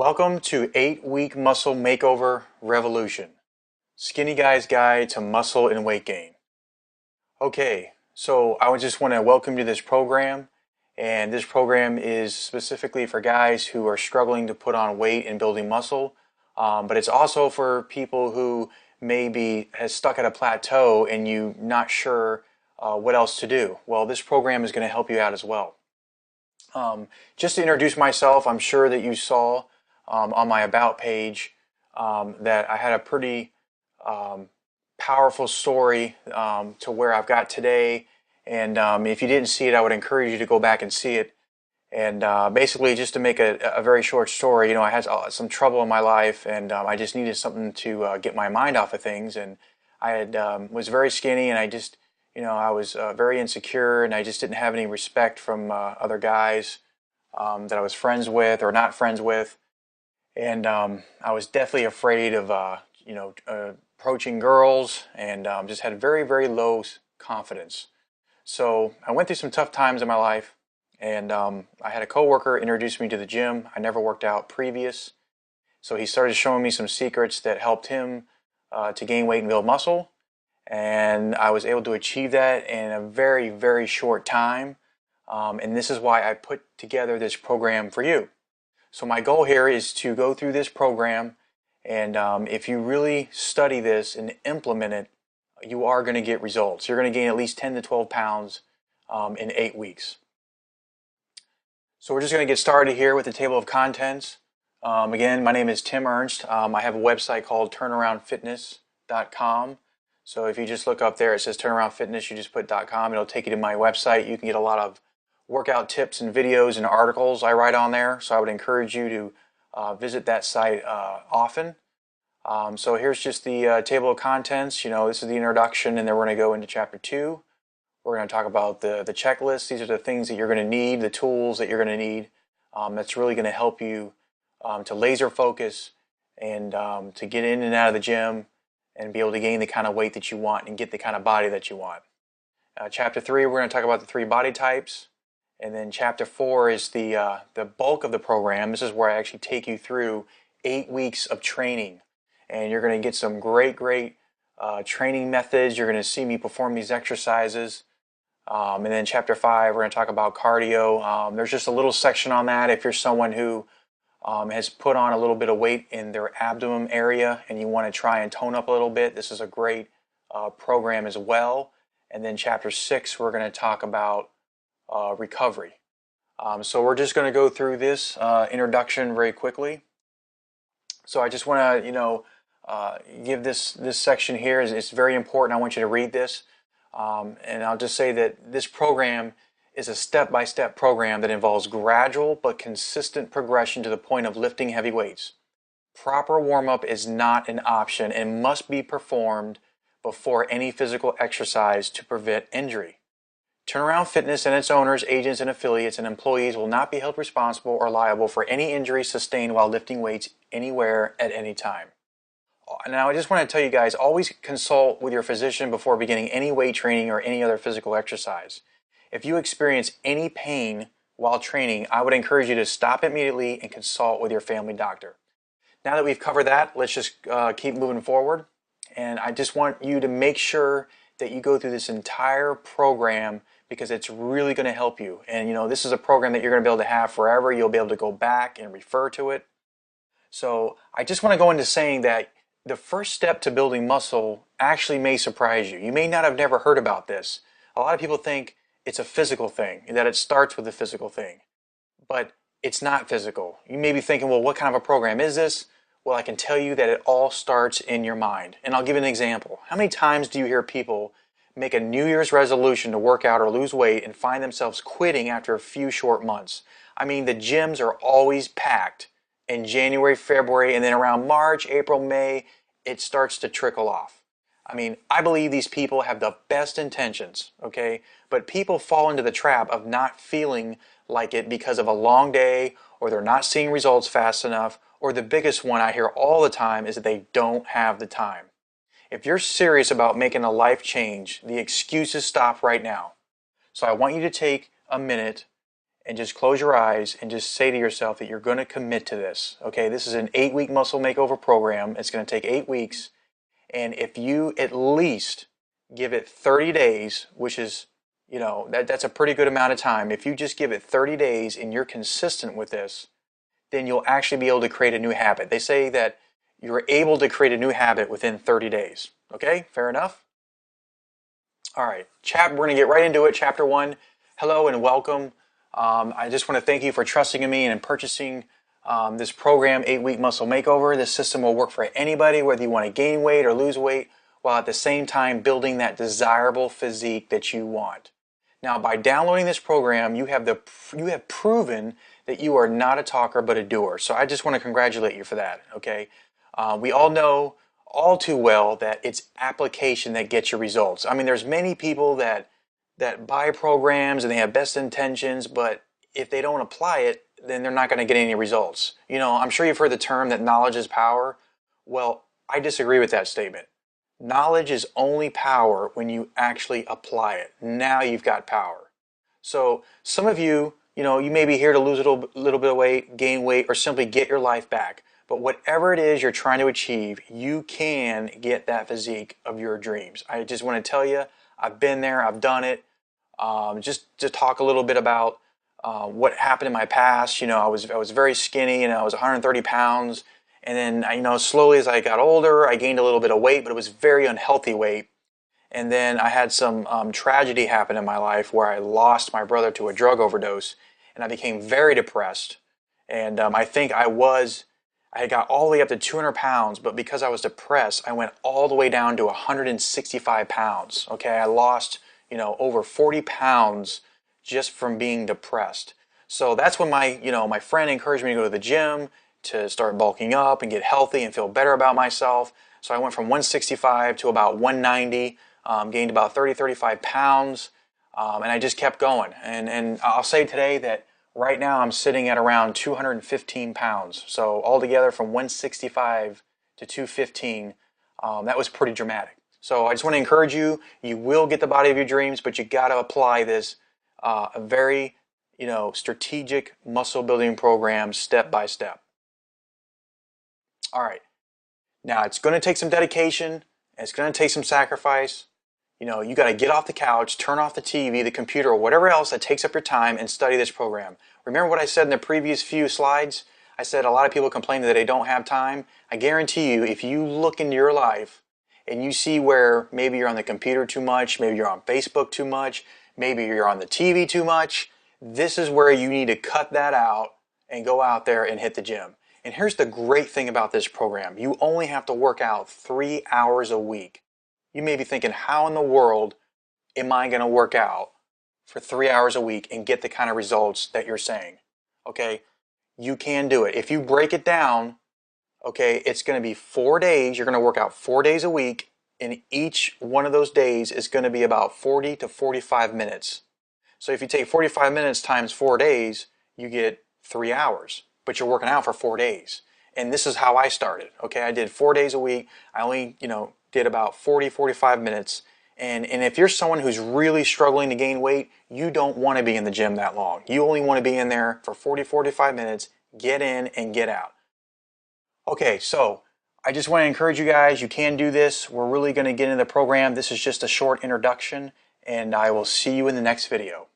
Welcome to 8-Week Muscle Makeover Revolution. Skinny Guy's Guide to Muscle and Weight Gain. Okay, so I would just want to welcome you to this program. And this program is specifically for guys who are struggling to put on weight and building muscle. But it's also for people who maybe has stuck at a plateau and you're not sure what else to do. Well, this program is going to help you out as well. Just to introduce myself, I'm sure that you saw on my About page that I had a pretty powerful story to where I've got today. And if you didn't see it, I would encourage you to go back and see it. And basically, just to make a very short story, I had some trouble in my life, and I just needed something to get my mind off of things. And I had was very skinny, and I just, I was very insecure, and I just didn't have any respect from other guys that I was friends with or not friends with. And I was definitely afraid of, approaching girls, and just had very, very low confidence. So I went through some tough times in my life, and I had a coworker introduce me to the gym. I never worked out previous, so he started showing me some secrets that helped him to gain weight and build muscle, and I was able to achieve that in a very, very short time. And this is why I put together this program for you. So my goal here is to go through this program, and if you really study this and implement it, you are going to get results. You're going to gain at least 10 to 12 pounds in 8 weeks. So we're just going to get started here with the table of contents. Again, my name is Tim Ernst. I have a website called turnaroundfitness.com. So if you just look up there, it says Turnaround Fitness, you just put .com, it'll take you to my website. You can get a lot of workout tips and videos and articles I write on there. So I would encourage you to visit that site often. So here's just the table of contents. This is the introduction, and then we're going to go into chapter 2. We're going to talk about the checklist. These are the things that you're going to need, the tools that you're going to need. That's really going to help you to laser focus and to get in and out of the gym and be able to gain the kind of weight that you want and get the kind of body that you want. Chapter 3, we're going to talk about the 3 body types. And then chapter 4 is the bulk of the program. This is where I actually take you through 8 weeks of training. And you're going to get some great training methods. You're going to see me perform these exercises. And then chapter 5, we're going to talk about cardio. There's just a little section on that if you're someone who has put on a little bit of weight in their abdomen area and you want to try and tone up a little bit. This is a great program as well. And then chapter 6, we're going to talk about recovery. So we're just going to go through this introduction very quickly. So I just want to, give this section here. It's very important. I want you to read this. And I'll just say that this program is a step-by-step program that involves gradual but consistent progression to the point of lifting heavy weights. Proper warm-up is not an option and must be performed before any physical exercise to prevent injury. Turnaround Fitness and its owners, agents, and affiliates and employees will not be held responsible or liable for any injury sustained while lifting weights anywhere at any time. Now, I just want to tell you guys, always consult with your physician before beginning any weight training or any other physical exercise. If you experience any pain while training, I would encourage you to stop immediately and consult with your family doctor. Now that we've covered that, let's just keep moving forward. And I just want you to make sure that you go through this entire program because it's really going to help you. And this is a program that you're going to be able to have forever. You'll be able to go back and refer to it. So I just want to go into saying that the first step to building muscle actually may surprise you. You may not have never heard about this. A lot of people think it's a physical thing, that it starts with a physical thing. But it's not physical. You may be thinking, well, what kind of a program is this? Well, I can tell you that it all starts in your mind. And I'll give you an example. How many times do you hear people make a New Year's resolution to work out or lose weight and find themselves quitting after a few short months? I mean, the gyms are always packed in January, February, and then around March, April, May, it starts to trickle off. I mean, I believe these people have the best intentions, okay? But people fall into the trap of not feeling like it because of a long day, or they're not seeing results fast enough, or the biggest one I hear all the time is that they don't have the time. If you're serious about making a life change, the excuses stop right now. So I want you to take a minute and just close your eyes and just say to yourself that you're going to commit to this. Okay, this is an 8-week muscle makeover program. It's going to take 8 weeks. And if you at least give it 30 days, which is, that's a pretty good amount of time. If you just give it 30 days and you're consistent with this, then you'll actually be able to create a new habit. They say that you're able to create a new habit within 30 days. Okay, fair enough? All right, we're going to get right into it. Chapter 1, hello and welcome. I just want to thank you for trusting in me and purchasing this program, 8-Week Muscle Makeover. This system will work for anybody, whether you want to gain weight or lose weight, while at the same time building that desirable physique that you want. Now, by downloading this program, you have proven that you are not a talker but a doer. So I just want to congratulate you for that. Okay, we all know all too well that it's application that gets you results. I mean, there's many people that buy programs and they have best intentions, but if they don't apply it, then they're not going to get any results. I'm sure you've heard the term that knowledge is power. Well, I disagree with that statement. Knowledge is only power when you actually apply it. Now you've got power. So some of you, you may be here to lose a little bit of weight, gain weight, or simply get your life back. But whatever it is you're trying to achieve, you can get that physique of your dreams. I just want to tell you, I've been there, I've done it. Just to talk a little bit about what happened in my past. I was very skinny and I was 130 pounds. And then, slowly as I got older, I gained a little bit of weight, but it was very unhealthy weight. And then I had some tragedy happen in my life where I lost my brother to a drug overdose, and I became very depressed. And I think I got all the way up to 200 pounds, but because I was depressed, I went all the way down to 165 pounds. Okay, I lost, over 40 pounds just from being depressed. So that's when my friend encouraged me to go to the gym, to start bulking up and get healthy and feel better about myself. So I went from 165 to about 190, gained about 35 pounds, and I just kept going. And I'll say today that right now I'm sitting at around 215 pounds. So altogether from 165 to 215, that was pretty dramatic. So I just want to encourage you, you will get the body of your dreams, but you got to apply this a very, strategic muscle building program step by step. All right. Now it's going to take some dedication. It's going to take some sacrifice. You got to get off the couch, turn off the TV, the computer, or whatever else that takes up your time and study this program. Remember what I said in the previous few slides? I said a lot of people complain that they don't have time. I guarantee you, if you look into your life and you see where maybe you're on the computer too much, maybe you're on Facebook too much, maybe you're on the TV too much, this is where you need to cut that out and go out there and hit the gym. And here's the great thing about this program. You only have to work out 3 hours a week. You may be thinking, how in the world am I going to work out for 3 hours a week and get the kind of results that you're saying? Okay, you can do it. If you break it down, okay, it's going to be 4 days. You're going to work out 4 days a week, and each one of those days is going to be about 40 to 45 minutes. So if you take 45 minutes times 4 days, you get 3 hours. But you're working out for 4 days. And this is how I started. Okay, I did 4 days a week. I only, did about 40, 45 minutes. And if you're someone who's really struggling to gain weight, you don't want to be in the gym that long. You only want to be in there for 40, 45 minutes, get in and get out. Okay, so I just want to encourage you guys, you can do this. We're really going to get into the program. This is just a short introduction, and I will see you in the next video.